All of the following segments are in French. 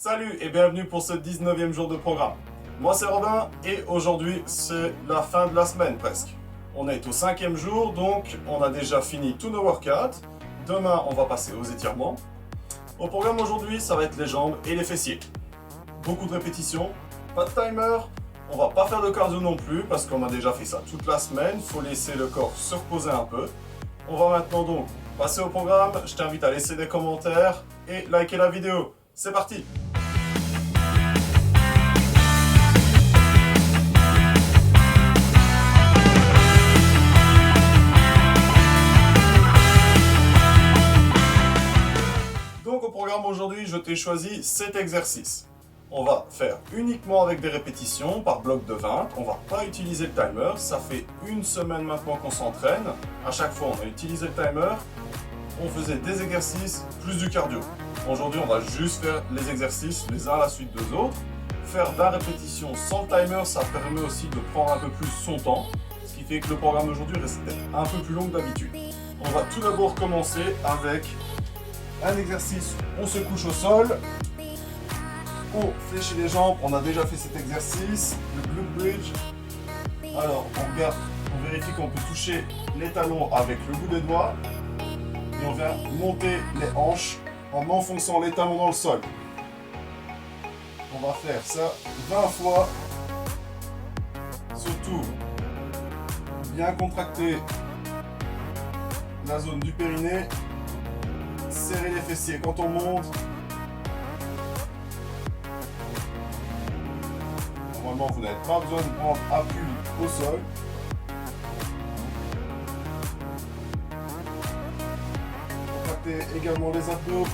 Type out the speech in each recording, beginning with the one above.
Salut et bienvenue pour ce 19e jour de programme. Moi c'est Robin et aujourd'hui c'est la fin de la semaine presque. On est au 5e jour donc on a déjà fini tous nos workouts. Demain on va passer aux étirements. Au programme aujourd'hui ça va être les jambes et les fessiers. Beaucoup de répétitions, pas de timer. On va pas faire de cardio non plus parce qu'on a déjà fait ça toute la semaine. Il faut laisser le corps se reposer un peu. On va maintenant donc passer au programme. Je t'invite à laisser des commentaires et liker la vidéo. C'est parti! Donc au programme aujourd'hui, je t'ai choisi 7 exercices. On va faire uniquement avec des répétitions par bloc de 20. On va pas utiliser le timer. Ça fait une semaine maintenant qu'on s'entraîne. À chaque fois, on a utilisé le timer. On faisait des exercices plus du cardio. Aujourd'hui, on va juste faire les exercices les uns à la suite des autres. Faire 20 répétitions sans timer, ça permet aussi de prendre un peu plus son temps. Ce qui fait que le programme aujourd'hui reste un peu plus long que d'habitude. On va tout d'abord commencer avec un exercice. On se couche au sol. On fléchit les jambes, on a déjà fait cet exercice, le glute bridge. Alors on regarde, on vérifie qu'on peut toucher les talons avec le bout des doigts. Et on vient monter les hanches en enfonçant les talons dans le sol. On va faire ça 20 fois. Surtout, bien contracter la zone du périnée. Serrer les fessiers quand on monte. Normalement, vous n'avez pas besoin de prendre appui au sol. Contractez également les abdos.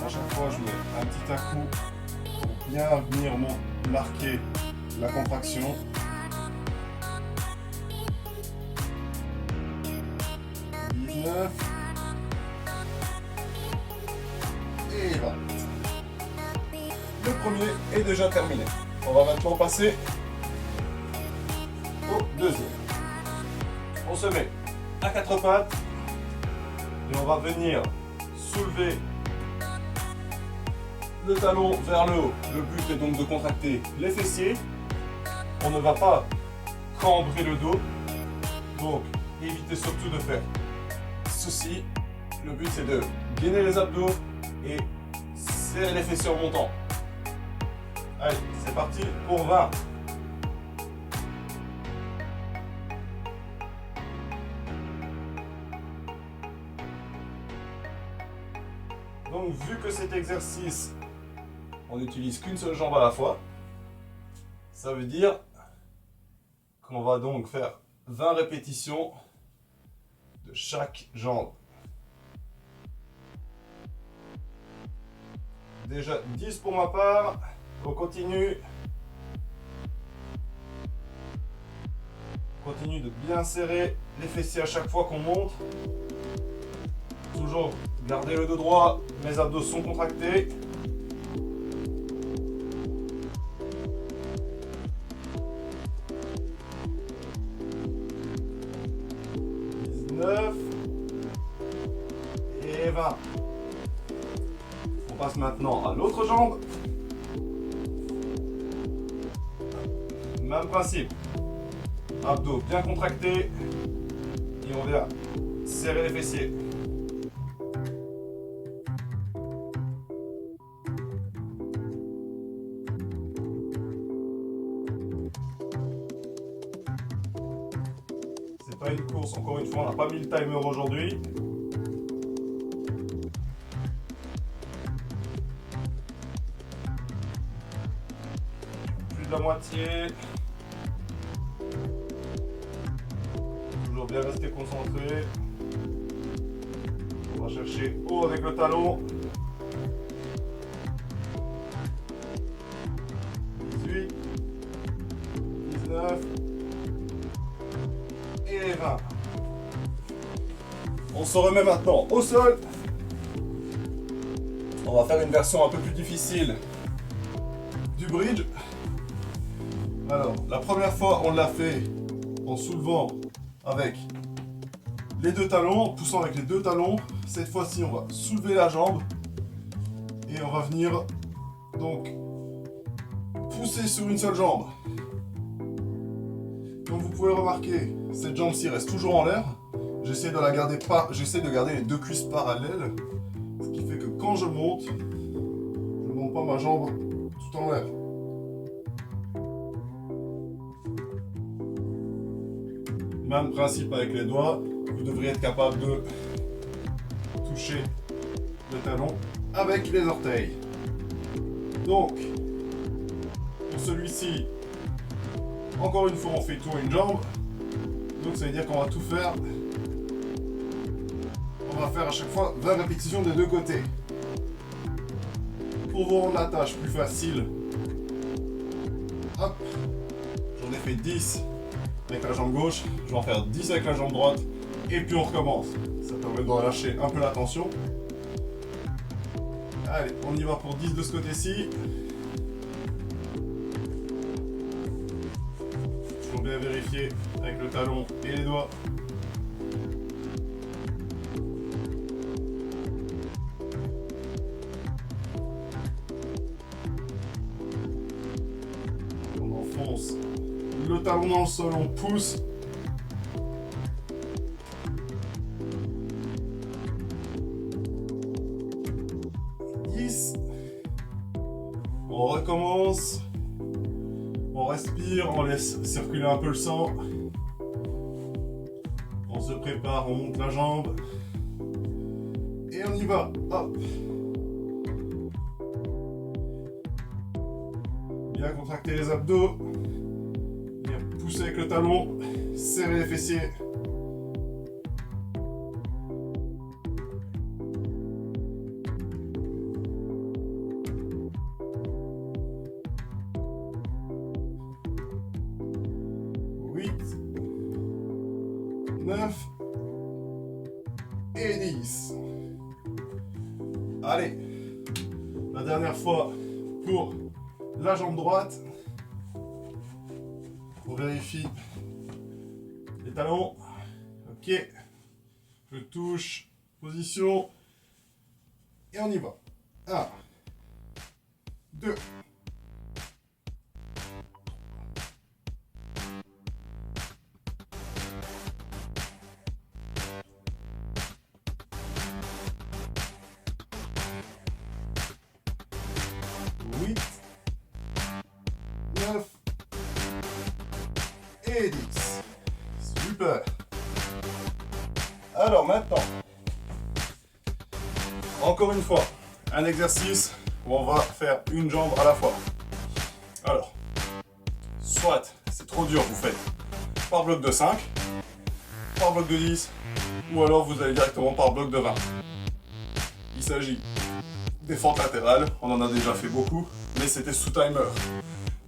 À chaque fois, je mets un petit à-coup pour bien venir marquer la contraction. 19. Et 20. Le premier est déjà terminé. On va maintenant passer au deuxième. On se met à quatre pattes et on va venir soulever le talon vers le haut. Le but est donc de contracter les fessiers. On ne va pas cambrer le dos. Donc, évitez surtout de faire ceci. Le but c'est de gainer les abdos et serrer les fessiers en montant. Allez, c'est parti pour 20. Donc vu que cet exercice, on n'utilise qu'une seule jambe à la fois, ça veut dire qu'on va donc faire 20 répétitions de chaque jambe. Déjà 10 pour ma part, on continue. On continue de bien serrer les fessiers à chaque fois qu'on monte. Toujours garder le dos droit, mes abdos sont contractés. Et 20. On passe maintenant à l'autre jambe. Même principe. Abdos bien contractés. Et on vient serrer les fessiers. C'est pas une course, encore une fois, on n'a pas mis le timer aujourd'hui. La moitié. Toujours bien rester concentré. On va chercher haut avec le talon. 18, 19 et 20. On se remet maintenant au sol. On va faire une version un peu plus difficile du bridge. Alors, la première fois, on l'a fait en soulevant avec les deux talons, poussant avec les deux talons. Cette fois-ci, on va soulever la jambe et on va venir donc pousser sur une seule jambe. Comme vous pouvez remarquer, cette jambe-ci reste toujours en l'air. J'essaie de garder les deux cuisses parallèles, ce qui fait que quand je monte pas ma jambe tout en l'air. Même principe avec les doigts, vous devriez être capable de toucher le talon avec les orteils. Donc, pour celui-ci, encore une fois, on fait tourner une jambe. Donc, ça veut dire qu'on va tout faire. On va faire à chaque fois 20 répétitions des deux côtés. Pour vous rendre la tâche plus facile, hop, j'en ai fait 10 avec la jambe gauche, je vais en faire 10 avec la jambe droite, et puis on recommence. Ça permet de relâcher un peu la tension. Allez, on y va pour 10 de ce côté-ci. Il faut bien vérifier avec le talon et les doigts. On enfonce le talon dans le sol, on pousse. On recommence, on respire, on laisse circuler un peu le sang, on se prépare, on monte la jambe et on y va, hop. Bien contracter les abdos, bien pousser avec le talon, serrer les fessiers. Et 10. Allez, la dernière fois pour la jambe droite. On vérifie les talons. Ok, je touche, position, et on y va. 1, 2, 8, 9 et 10. Super. Alors maintenant, encore une fois, un exercice où on va faire une jambe à la fois. Alors, soit c'est trop dur, vous faites par bloc de 5, par bloc de 10, ou alors vous allez directement par bloc de 20. Il s'agit des fentes latérales, on en a déjà fait beaucoup, mais c'était sous timer.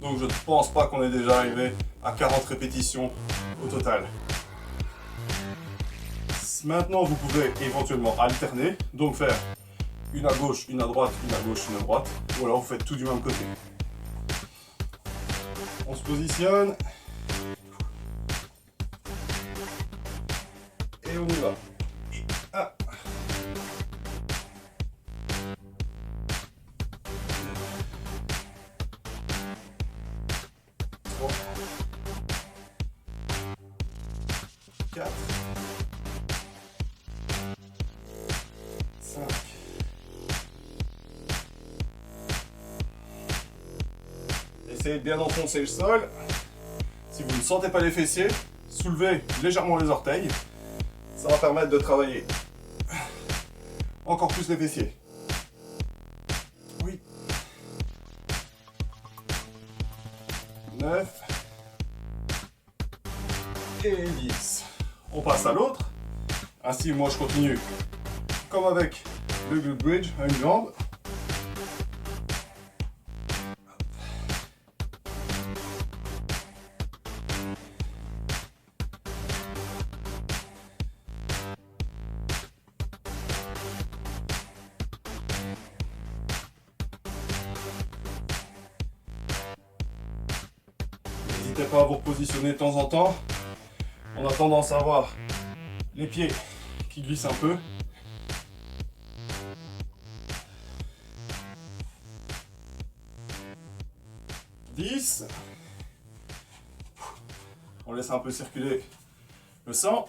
Donc je ne pense pas qu'on est déjà arrivé à 40 répétitions au total. Maintenant vous pouvez éventuellement alterner, donc faire une à gauche, une à droite, une à gauche, une à droite, ou alors vous faites tout du même côté. On se positionne. Et on y va. 1. 3. 4. 5. Essayez de bien enfoncer le sol. Si vous ne sentez pas les fessiers, soulevez légèrement les orteils. Ça va permettre de travailler encore plus les fessiers. 8, 9 et 10. On passe à l'autre. Ainsi, moi je continue comme avec le glute bridge à une jambe. N'hésitez pas à vous repositionner de temps en temps. On a tendance à avoir les pieds qui glissent un peu. On laisse un peu circuler le sang.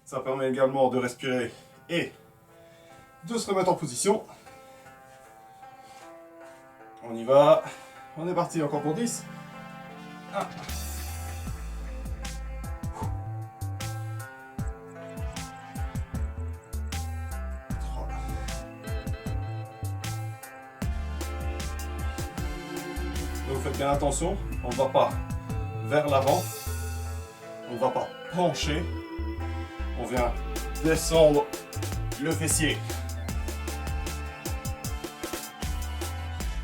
Ça permet également de respirer et de se remettre en position. On y va. On est parti encore pour 10. 1. 3. Donc faites bien attention, on ne va pas vers l'avant, on ne va pas pencher, on vient descendre le fessier.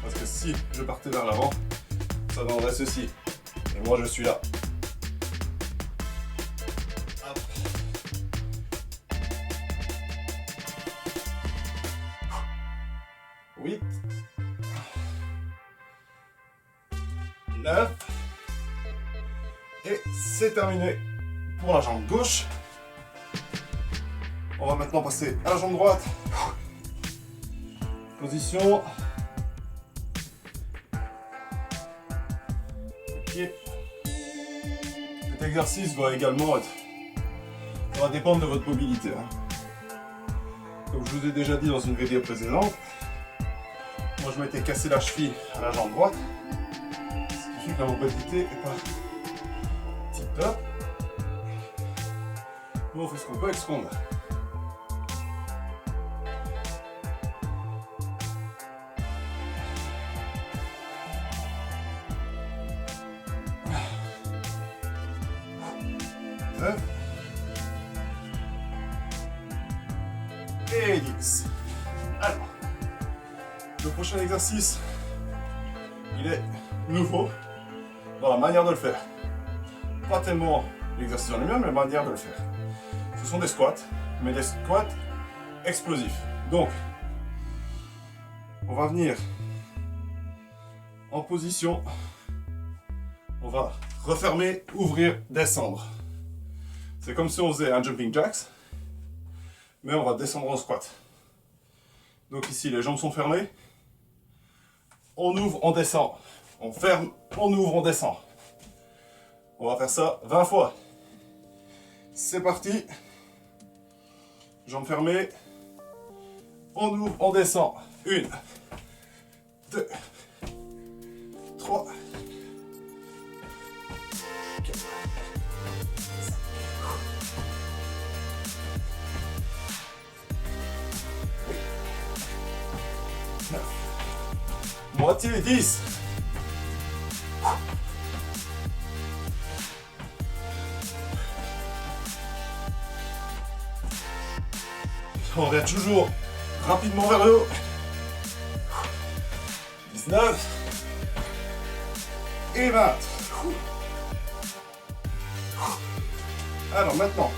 Parce que si je partais vers l'avant, ça donnerait ceci. Et moi je suis là. Hop. 8. 9. Et c'est terminé pour la jambe gauche. On va maintenant passer à la jambe droite. Position. Ok. Cet exercice va également être... Ça va dépendre de votre mobilité. Comme je vous ai déjà dit dans une vidéo précédente, moi je m'étais cassé la cheville à la jambe droite. Ce qui fait que la mobilité est pas tip top. Nous on fait ce qu'on peut avec ce qu'on a. Et 10. Alors, le prochain exercice, il est nouveau dans la manière de le faire. Pas tellement l'exercice en lui-même, mais la manière de le faire. Ce sont des squats, mais des squats explosifs. Donc, on va venir en position. On va refermer, ouvrir, descendre. C'est comme si on faisait un jumping jacks, mais on va descendre en squat. Donc ici, les jambes sont fermées. On ouvre, on descend. On ferme, on ouvre, on descend. On va faire ça 20 fois. C'est parti. Jambes fermées. On ouvre, on descend. 1, 2, 3, 4, 5. Moitié 10. On revient toujours rapidement vers le haut. 19 et 20. Alors maintenant,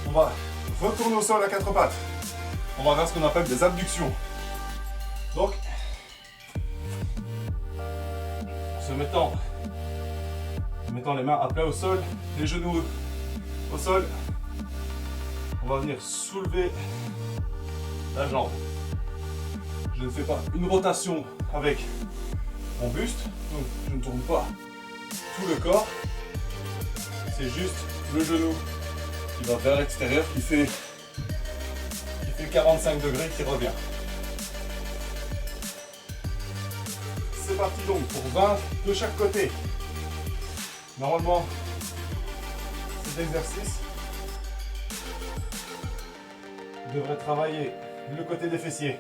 on va retourner au sol à quatre pattes. On va faire ce qu'on appelle des abductions. Donc, se mettant les mains à plat au sol, les genoux au sol, on va venir soulever la jambe. Je ne fais pas une rotation avec mon buste, donc je ne tourne pas tout le corps. C'est juste le genou qui va vers l'extérieur, qui fait 45 degrés, qui revient. C'est parti donc pour 20 de chaque côté. Normalement, cet exercice devrait travailler le côté des fessiers.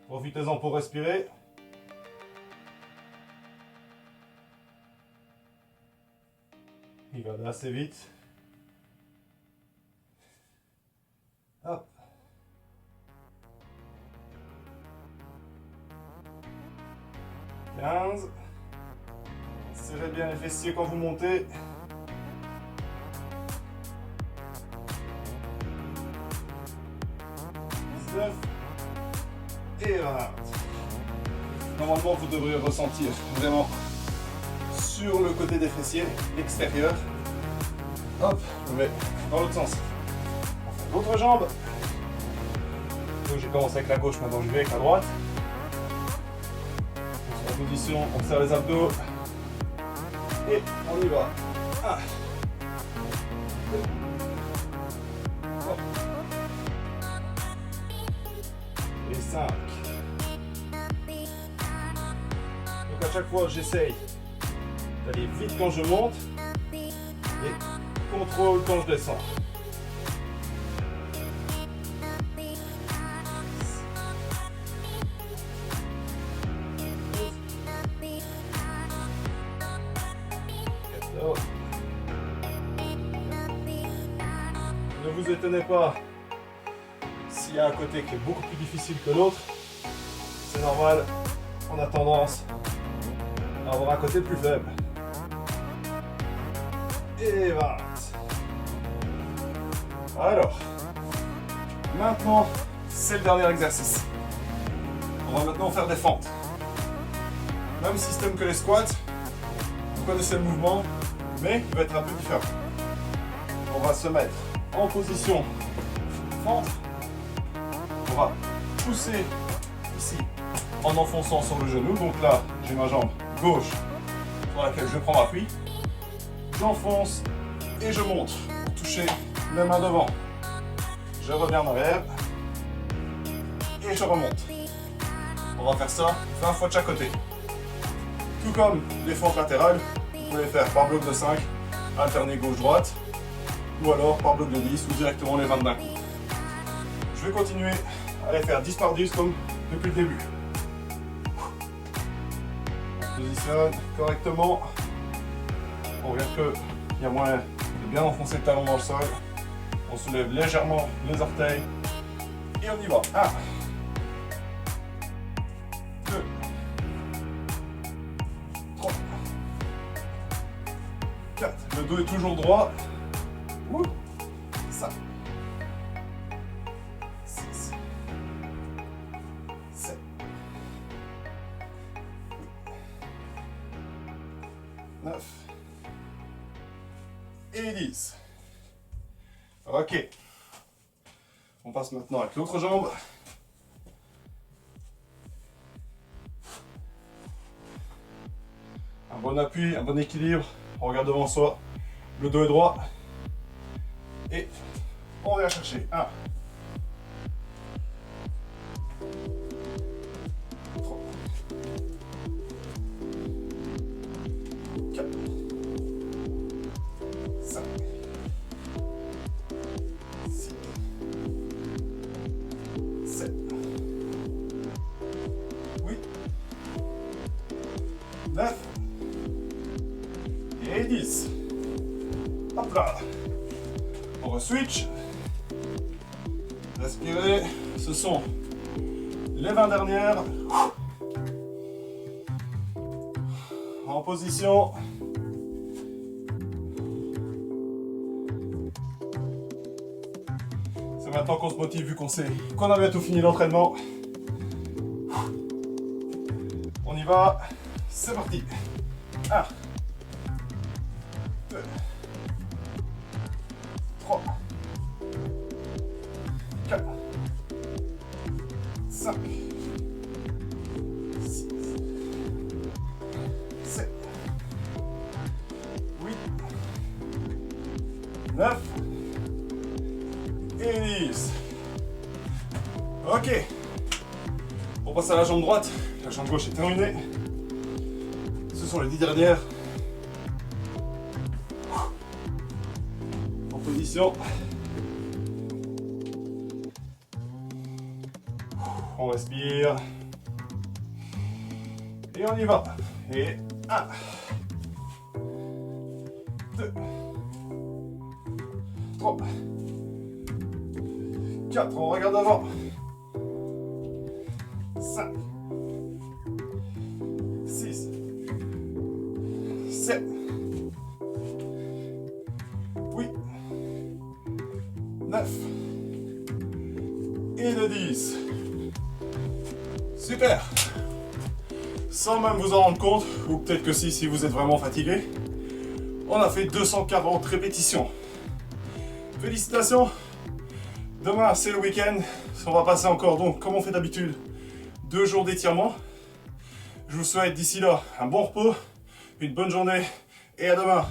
Profitez-en pour respirer. Il va aller assez vite. Hop. 15. Serrez bien les fessiers quand vous montez. 19 et 20. Normalement, vous devriez ressentir vraiment sur sur le côté des fessiers, l'extérieur. Hop, je me mets dans l'autre sens. On fait l'autre jambe. Donc j'ai commencé avec la gauche, maintenant je vais avec la droite. On se met en position, on serre les abdos. Et on y va. 1, 2, 3 et 5. Donc à chaque fois j'essaye d'aller vite quand je monte et contrôle quand je descends. Ne vous étonnez pas s'il y a un côté qui est beaucoup plus difficile que l'autre. C'est normal, on a tendance à avoir un côté plus faible. Et 20. Alors, maintenant, c'est le dernier exercice. On va maintenant faire des fentes. Même système que les squats. Vous connaissez le mouvement, mais il va être un peu différent. On va se mettre en position fente. On va pousser ici en enfonçant sur le genou. Donc là, j'ai ma jambe gauche sur laquelle je prends appui. J'enfonce et je monte pour toucher mes mains devant. Je reviens en arrière et je remonte. On va faire ça 20 fois de chaque côté. Tout comme les fentes latérales, vous pouvez les faire par bloc de 5, alterner gauche-droite, ou alors par bloc de 10 ou directement les 20 d'un coup. Je vais continuer à les faire 10 par 10 comme depuis le début. On se positionne correctement. On regarde qu'il y a moyen de bien enfoncer le talon dans le sol. On soulève légèrement les orteils et on y va. 1, 2, 3, 4. Le dos est toujours droit. 5, 6, 7, 9 et 10. Ok. On passe maintenant avec l'autre jambe. Un bon appui, un bon équilibre. On regarde devant soi. Le dos est droit. Et on vient chercher 1, 3, 4, 5, 6, 7, 8, 9 et 10. Hop là. On re-switch. Respirez. Ce sont les 20 dernières. En position. C'est maintenant qu'on se motive vu qu'on sait qu'on a bientôt fini l'entraînement. On y va. C'est parti. 1, 2, 3, 4, 5, 6, 7, 8, 9 et 10. Ok. On passe à la jambe droite. La jambe gauche est terminée. Ce sont les 10 dernières. En position. On respire. Et on y va. Et 1, 2, 3, 4. On regarde devant. 5, 6, 7, 8, 9 et le 10. Super. sans même vous en rendre compte, ou peut-être que si vous êtes vraiment fatigué, on a fait 240 répétitions. Félicitations! Demain, c'est le week-end. On va passer encore, donc, comme on fait d'habitude, 2 jours d'étirement. Je vous souhaite d'ici là un bon repos, une bonne journée et à demain.